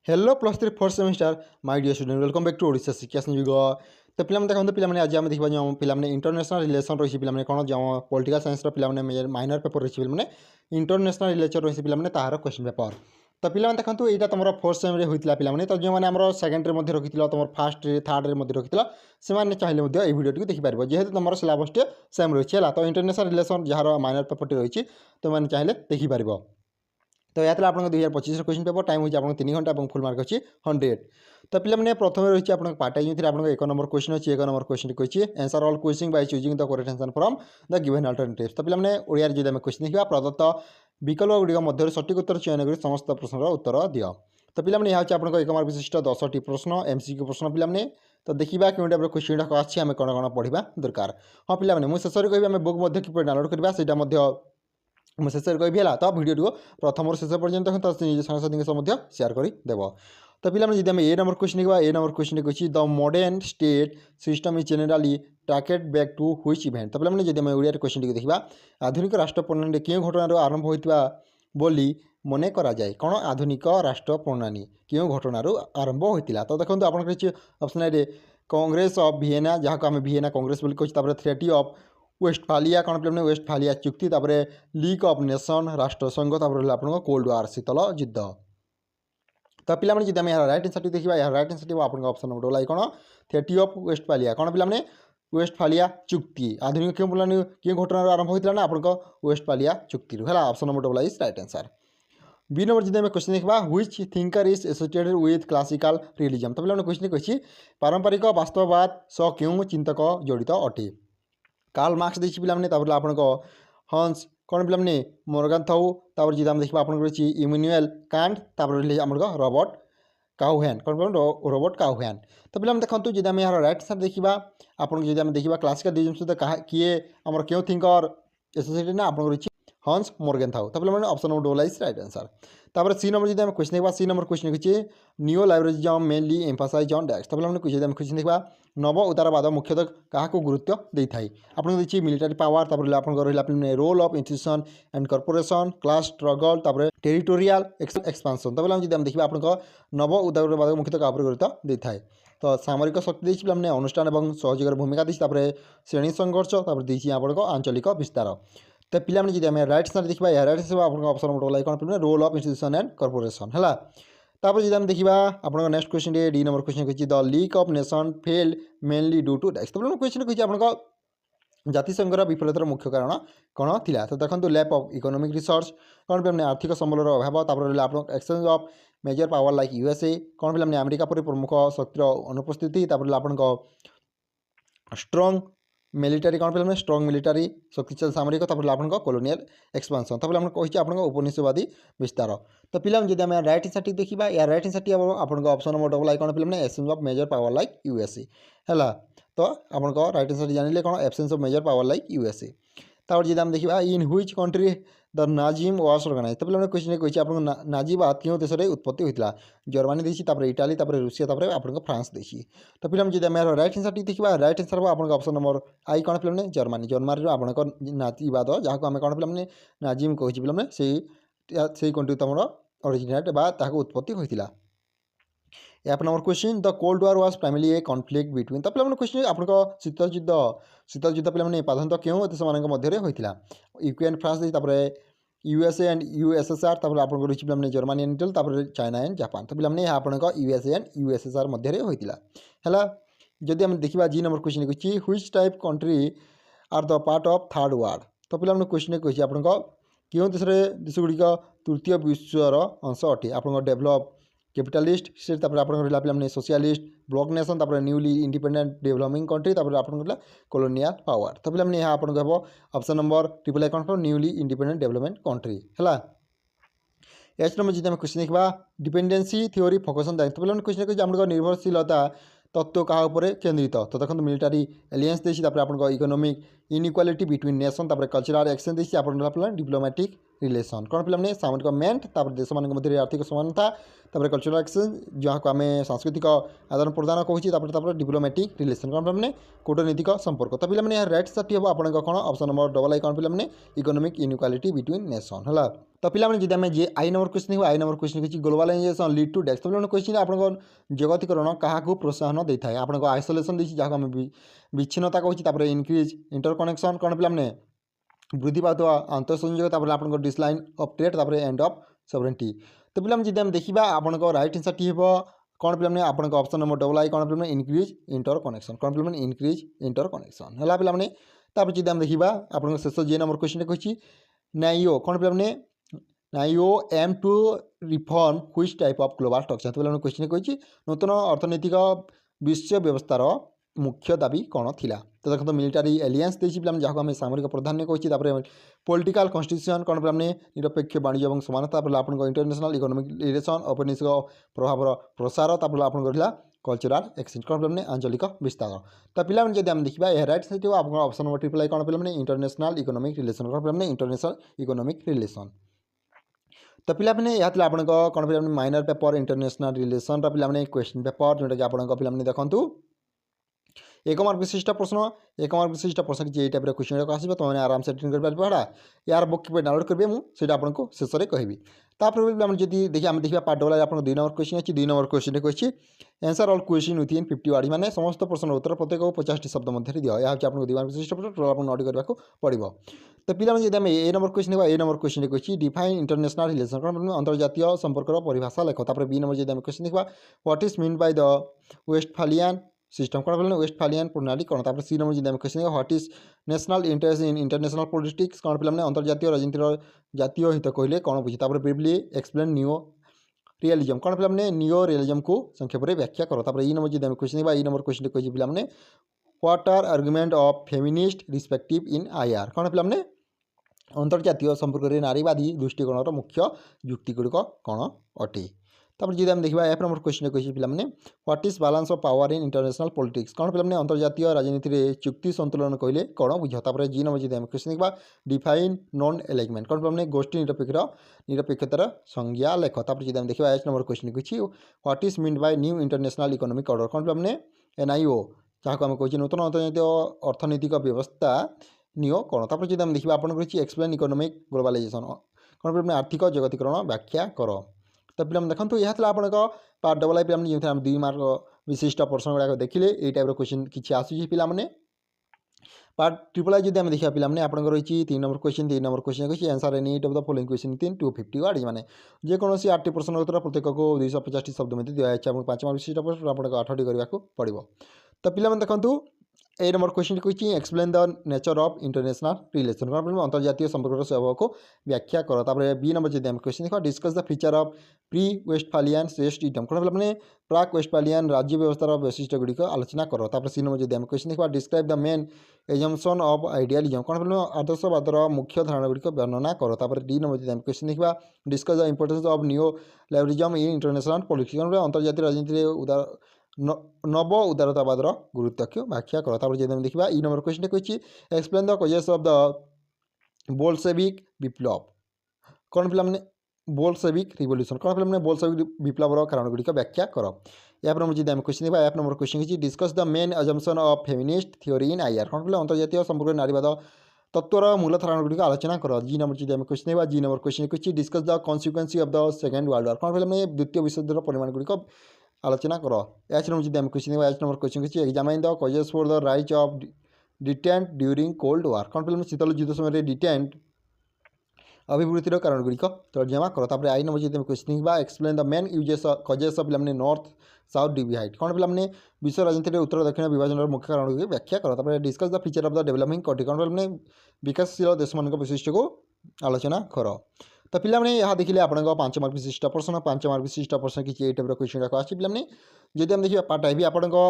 Hello plus three fourth semester my dear student welcome back to Odisha Shiksha Sanyog. तो पे देखते पे आज आम देखा जो पे इंटरनेशनल रिलेशन रही पे कौन जो पॉलिटिकल साइंस पे माइनर पेपर रही पे इंटरनेशनल रिलेशन रही पे तार क्वेश्चन पेपर। तो पे देखो यहाँ तुम फोर्थ सेम होता पे तो जो मैंने सेकेंड रखी तुम फास्ट थार्ड रखी से चाहिए ये भिडियो देखिपार जेहेतु तुम सिलेबस टे सेम रही है। तो international relation jar minor paper रही तो मैंने चाहिए देखिपार। तो यहाँ आप 2025 क्वेश्चन पेपर टाइम होती है 3 घंटा और फुल मार्क अच्छी 100। तो पे प्रथम रही है पार्ट जो आप एक नंबर क्वेश्चन अच्छी एक नंबर क्वेश्चन कही answer all question by choosing the correct answer from the given alternatives. तो पे ओडिया जो आम क्वेश्चन देखा प्रदत्त विकल्प गुड़िक मध्य सठिक उत्तर चयन कर समस्त प्रश्नर उत्तर दियो। तो पे यहाँ आप एक मार्क विशिष्ट 10टी प्रश्न एमसीक्यू प्रश्न पे तो देखा क्यों टाइप क्वेश्चन अच्छी आम कौन कौन पढ़ा दरकार। हाँ पे मुझे शेष कह आम बुक कि डाउनलोड करवा से मुझे शेष कहि है। तो भिडियो प्रथम शेष पर्यटन तो निज सांगसाथी सेयार करदेव। तो पे जी आम ए नंबर क्वेश्चन देखा ए नंबर क्वेश्चन कही the modern state system is generally traced back to which event. तो पे जब ओडिया क्वेश्चन टी देखा आधुनिक राष्ट्र प्रणाली क्यों घटनार आरंभ होता बोली मन कराए कौन आधुनिक राष्ट्र प्रणाली क्यों घटनार आरंभ होता। तो देखो आप option A Congress of Vienna जहाँ को आम वियना कांग्रेस कहते थ्रेटी ऑफ वेस्टफालिया कौन पे वेस्टफालिया चुक्ति लीग ऑफ नेशन राष्ट्रसंघ आप कोल्ड वार शीतल युद्ध। तो पे जी आम यार रईट आंसर देखा यार रईट आंसर आप ऑप्शन नंबर वाला कौन थ्रेटी ऑफ वेस्टफालिया कौन पे वेस्टफालिया चुक्ति आधुनिक क्यों बोलानी क्यों घटनार आरंभ होता ना आप वेस्टफालिया चुक्ति है ऑप्शन नंबर वाला is right answer. B number जी आम क्वेश्चन देखा which thinker is associated with classical realism. तो पे क्वेश्चन कही पारंपरिक वास्तववाद सह क्यों चिंतक जड़ित अटे। कार्ल मार्क्स देखिए पे आपको हंस कौन पे मोर्गानथाउ जी आम देखा आप इमानुएल कांट आम रॉबर्ट काउहैन कौन पे रॉबर्ट काउहैन। तो पे देखो जी आम यार रईट आंसर देखा आपको देखा क्लासिकल रिलिजम सहित किए आम क्यों थिंकर एसोसिएटेड ना आप हंस मोर्गानथाउ। तो पे ऑप्शन नंबर डोला इज राइट आंसर। तापर सी नंबर जी आम क्वेश्चन देखा सी नंबर क्वेश्चन कही नियो लाइब्रेरिज्म मेनली एम्फासाइज ऑन डैक्स। तो पे क्वेश्चन देखा नव उदारवाद मुख्यतः क्या गुरुत्व दे थाए आपको देखिए मिलिटारी पावर रहा role of institution and corporation class struggle territorial expansion. तो पे जी देखिए आपको नव उदारवाद मुख्यतः क्या गुरुत्व दे थाए। तो सामरिक शक्ति देखिए पे अनुष्ठान और सहयोगर भूमिका देखिए श्रेणी संघर्ष देखिए आपको आंचलिक विस्तार। तो पे जी आम रईट आंसर देखा या रईट आंसर आप ऑप्शन नंबर वाला कौन पे role of institution and corporation है। तापर जी आम देखा आप next question D number question कही the league of nation failed mainly due to डैक्स। तो क्वेश्चन कही आपको जातिसंघर विफलतार मुख्य कारण कौन थी। तो देखो लैप ऑफ इकोनॉमिक रिसर्च कौन पे आर्थिक संबलर अभाव आप exchange of major power like USA कौन पे अमेरिका पर प्रमुख शक्तिर अनुपस्थिति आपको स्ट्रंग मिलिटारी कौन पे स्ट्रंग मिलिटारी शक्तिशाली सामरिक आपको कॉलोनियल एक्सपांशन। तो कही आपको उपनिवेशवादी विस्तार। तो पे जी आम रईट आंसर देखा या रईट आंसर आपको ऑप्शन नंबर डबल आई कौन पे exchange of major power like USA है। तो आपको रईट आंसर जानिले कौन absence of major power like USA. तापर जी आम देखा in which country the nazism was organize. तो पे क्वेश्चन कही आपको नाजीवाद क्यों देश में उत्पत्ति होता जर्मनी देखिए इटाली रूसिया आपको फ्रांस देखिए। तो पे जी आम रईट आंसर देखा रईट आंसर आपको ऑप्शन नंबर आई कौन पे जर्मनी जर्मनी आपको नाजीवाद जहाँ को आम कौन पे नाजिम कहे से कंट्री तुम अरिजिनेट उत्पत्ति होता। एक number question the cold war was primarily A conflict between. तो पे क्वेश्चन आपको शीतल युद्ध पे प्रधानतः क्यों देश मान मध्य होता यूक्रेन फ्रांस देखिए यूएसए एंड यूएसएसआर आपको रही पे Germany and Italy China and Japan. तो पे आपको यूएसए एंड यूएसएसआर मध्य होता है। जदि आम देखा जी नंबर क्वेश्चन कही which type country are the part of third world. तो पे क्वेश्चन कही आपको क्यों देशगुड़िक तृतीय विश्वर अंश अटे आपको डेभलप कैपिटलिस्ट स्टेट आप socialist block nation newly independent developing country आपको कॉलोनियल पावर। तो पे यहाँ आपको ऑप्शन नंबर ट्रिपल आई कौन न्यूली इंडिपेंडेंट डेवलपमेंट कंट्री है। एच नंबर जी आम क्वेश्चन देखा dependency theory focus on that. तो पे क्वेश्चन कही आपको निर्भरशीलता तत्व क्या केन्द्रित। तो देखो मिलिटारी एलियंस देखिए आपको economic inequality between nation cultural exchange देखिए आप डिप्लोमेटिक रिलेसन कौन पे सामरिक मेंट देश मान मध्य आर्थिक समानता कल्चरल एक्सचेंज जहाँ को आम सांस्कृतिक आदान प्रदान कहूँ डिप्लोमेटिक रिलेसन कौन पे कूटनीतिक संपर्क तो पे यार राइट सार्ट हम आप कौन ऑप्शन नंबर डबल आई कौन पे इकोनॉमिक इनइक्वालिटी बिटवीन नेशन है तो पे जब आम J I number question I number question किसी ग्लोबलाइजेशन लीड टू डेस्क तो क्वेश्चन आप जगतीकरण क्या प्रोत्साहन देता है आपको आइसोलेसन जहाँ हम विच्छिन्नता कहूँ इनक्रिज इंटरकनेक्शन कौन पे वृद्धि पाता आंतरसंयोग आप decline of trade end of sovereignty तो पे जब आम देखा आपको राइट आंसर टी हम कौन पे आप ऑप्शन नंबर डबल आई कौन पे इनक्रिज इंटर कनेक्शन कौन पे इनक्रिज इंटर कनेक्शन है पे जब आम देखा आप शेष जे नंबर क्वेश्चन कही नाइओ कौन पे नाइओ aim to reform which type of global structure तो पे क्वेश्चन कही नूतन अर्थनैतिक विश्व व्यवस्थार मुख्य दाबी कौन थिला तो देखो मिलिटारी एलियंस देसी पे जहाँ आम सामरिक प्राधान्य कही पॉलिटिकल कन्स्टिट्यूशन कौन पे निरपेक्ष वाणिज्य और समानता आपको इंटरनेशनल इकोनॉमिक रिलेशन औपनिवेशिक प्रभाव प्रसार आपको रहा कल्चरल एक्सचेंज कौन पे आंचलिक विस्तार तो पे जब आम देखा यह राइट साइड आप ऑप्शन नंबर ट्रिपल आई कौन पे इंटरनेशनल इकोनॉमिक रिलेशन कौन पे इंटरनेशनल इकोनॉमिक रिलेशन तो पे यहाँ आपको कौन पे माइनर पेपर इंटरनेशनल रिलेशन पे क्वेश्चन पेपर जोटा कि आपको पे देखूँ एक मार्क विशिष्ट प्रश्न एक मार्क विशिष्ट प्रश्न किसी यही टाइप क्वेश्चन आसो तो मैंने आराम से अटेंड कर पारा यार बुक डाउनलोड करेंगे मुझे आपको शेष में कहबी तापर जी देखिए आम देखा पार्ट डबल आपको 2 नंबर क्वेश्चन अच्छी 2 नंबर क्वेश्चन कही answer all question within 50 word माने समस्त प्रश्न उत्तर प्रत्येक 50 शब्द मध्य दिया यह आपको 2 मार्क विशिष्ट प्रश्न टोटल आपको नोट करने पड़ो तो पे जब आम ए नंबर क्वेश्चन ए नंबर क्वेश्चन कही डिफाइन इंटरनेशनल रिलेशन कौन अंतर्जातीय संपर्क परिभाषा लेख बी नंबर जब आम क्वेश्चन देखा what is mean by the Westphalian system कौन पे वेस्टफालियन प्रणाली कौन तापर सी नंबर जब question what is national interest in international politics कौन पे अंतर्जातीय राजनीतिर जातीय हित कहले कौन बुझे ब्रीफली एक्सप्लेन न्यू रियलिज्म कौन पे न्यू रियलिज्म को संक्षेप में व्याख्या करो ई नंबर जब क्वेश्चन देखा ई नंबर क्वेश्चन कही पे what are argument of feminist respective in IR कौन पे अंतर्जातीय संपर्क में नारीवादी दृष्टिकोण मुख्य युक्तिगुड़िक कौन अटे तापर जब आम देखा एफ नंबर क्वेश्चन कही पे what is balance of power in international politics कौन पे अंतर्जातीय राजनीति में चुक्ति संतुलन कहले कौन बुझ जी नंबर जब आम क्वेश्चन देखा डिफाइन नॉन एलाइनमेंट कौन पे गोष्ठी निरपेक्षतार संज्ञा लेख तापर जब आम देखा एच नंबर क्वेश्चन कही what is mean bye new international economic order कौन पे एनआईओ जहाँ आम कहे नूतन अंतर्जातीय अर्थनैतिक व्यवस्था नियो कौन तापर जब आम देखा आपको कही एक्सप्लेन इकोनॉमिक ग्लोबलाइजेशन कौन पे आर्थिक जगतीकरण व्याख्या कर तो पे देखो यह आपको पार्ट डबल आई पे जो 2 मार्क विशिष्ट प्रश्न गुड़ाक देखिले ये टाइप क्वेश्चन किसी आसूँ पे पार्ट ट्रिपल आई जब देखा पे आपको रही 3 नंबर क्वेश्चन 3 नंबर क्वेश्चन कही answer any at of the following question within 250 word माने जेकोसी 8 प्रश्न उत्तर प्रत्येक को 250 शब्द में दिया है 5 मार्क विशिष्ट प्रश्न आपको 8 करने पड़ो तो पे देखो ए नंबर क्वेश्चन कही explain the nature of international relation कौन अंतर्जातीय संपर्क स्वभाव को व्याख्या करो तापर बी नंबर जब आम क्वेश्चन देखा discuss the feature of pre Westphalian system कौन पे प्राक वेस्टफालियन राज्य व्यवस्थार वैशिष्ट्य गुड़िक आलोचना करो तापर सी नंबर जब आम क्वेश्चन देखा describe the main assumption of idealism कौन पे आदर्शवादर मुख्य धारणा गुड़िक वर्णना करो तापर डी नंबर जब आम क्वेश्चन देखा discuss the importance of neo liberalism in international politics कौन पे अंतर्जातीय राजनीति उदार नव उदारतावादर गुरुत्व को व्याख्या करो तापर जब देखा ई नंबर क्वेश्चन कही explain the causes of the Bolshevik विप्लव कौन पे बोल्शेविक रिवोल्यूशन कौन पे बोल्शेविक विप्लवर कारण गुड़िक व्याख्या करो एफ नंबर जब आम क्वेश्चन देखा एफ नंबर क्वेश्चन कही discuss the main assumption of feminist theory in IR कौन पे अंतर्जातीय संपर्क नारीवाद तत्वर मूल धारणा गुड़िक आलोचना करो जी नंबर जब आम क्वेश्चन देखा जी नंबर क्वेश्चन कही discuss the consequency of the second world war कौन पे द्वितीय विश्वयुद्ध परिमाण गुड़िक आलोचना करो एच नंबर जब आम क्वेश्चन देखा एच नंबर क्वेश्चन कही examine the causes for the rise of detente during cold war कौन पे शीतल युद्ध समय डिटेंट अभिवृत्तिर कारण गुड़िक तर्जमा करो तापर आई नंबर जब क्वेश्चन देखा explain the main uses causes of पे नॉर्थ साउथ डिवाइड कौन पे विश्व राजनीति में उत्तर दक्षिण विभाजन मुख्य कारण गुड़िक व्याख्या करो तापर discuss the feature of the developing country कौन पे विकासशील देश मान वैशिष्ट्य को आलोचना करो तो पे यहाँ देखिए आपको 5 मार्क विशिष्ट प्रश्न 5 मार्क विशिष्ट प्रश्न किसी ये टाइप क्वेश्चन आसी पे जब हम देखिए पार्ट आई आपको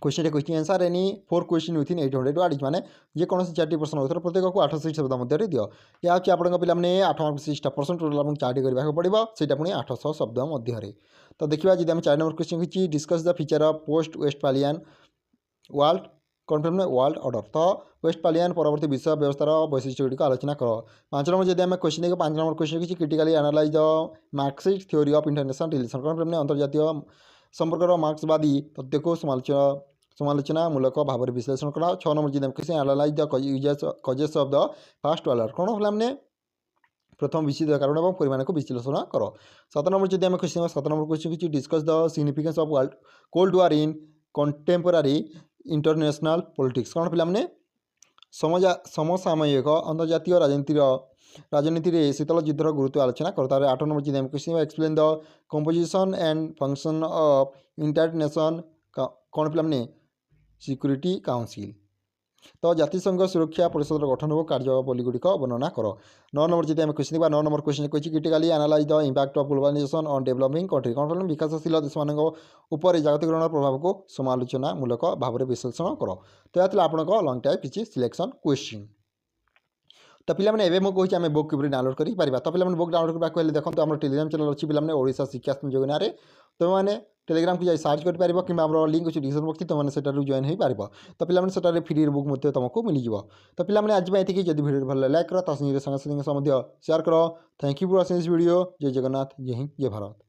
क्वेश्चन कही answer any 4 question within 800 word माने जेकोसी 4 प्रश्न उत्तर प्रत्येक को 800 शब्द मध्य दियो या हूँ आपको पे 8 मार्क विशिष्ट प्रश्न टोटाल आपको 4 करने पड़ो से पुणी 800 शब्द मध्य तो देखा जब आम 4 नंबर क्वेश्चन कही discuss the feature of post Westphalian world कौन फिल्म वर्ल्ड ऑर्डर तो वेस्टफालियन परवर्ती विश्व व्यवस्थार वैशिष्ट्यଗୁଡ଼ିକ आलोचना कर। 5 नंबर जब आम क्वेश्चन देखिए 5 नंबर क्वेश्चन किसी critically analyse the Marxist theory of international relation कौन फिल्म अंतर्जातीय संपर्कर मार्क्सवादी तथ्य को समालोचनामूलक भाव में विश्लेषण कर। 6 नंबर जब question analyse the causes of the first war कौन फिल्म प्रथम विश्व कारण और परिमाण को विश्लेषण कर। 7 नंबर जब आम क्वेश्चन 7 नंबर क्वेश्चन किसी discuss the significance of cold war in contemporary international politics कौन पे समसामयिक अंतर्जातीय राजनीति रे शीतल युद्धर गुरुत्व आलोचना कर। 8 नंबर जी question explain the composition and function of international कौन पे सिक्यूरिटी काउंसिल तो जातिसंघ सुरक्षा परिषद गठन और कार्यावलीगुड़िक वर्णना कर। 9 नंबर जी आम क्वेश्चन देखा 9 नंबर क्वेश्चन कही critically analyse the impact of globalization on developing country कौन फिल्म विकासशील देश मान उपर जागतिकरण प्रभाव को समालोचनामूलक भाव में विश्लेषण कर। तो यह आपको लंग टाइप किसी सिलेक्शन क्वेश्चन तो पे मुझे आम बुक किपर डाउनलोड कर तो पे बुक डाउनलोड करने को देखो आम टेलीग्राम चैनल अच्छी पे ओडिशा शिक्षा संयोग ना तुम मैंने टेलीग्राम को जाए सर्च कर कि लिंक अच्छी डिस्क्रिप्शन बक्स तुमने से जॉइन हो पार तो पे फ्री बुक तुमको मिल तो पे आज ये जब वीडियो भल लाइक कर सांगे शेयर कर। Thank you for watching this video. जय जगन्नाथ जय हिंद जय भारत।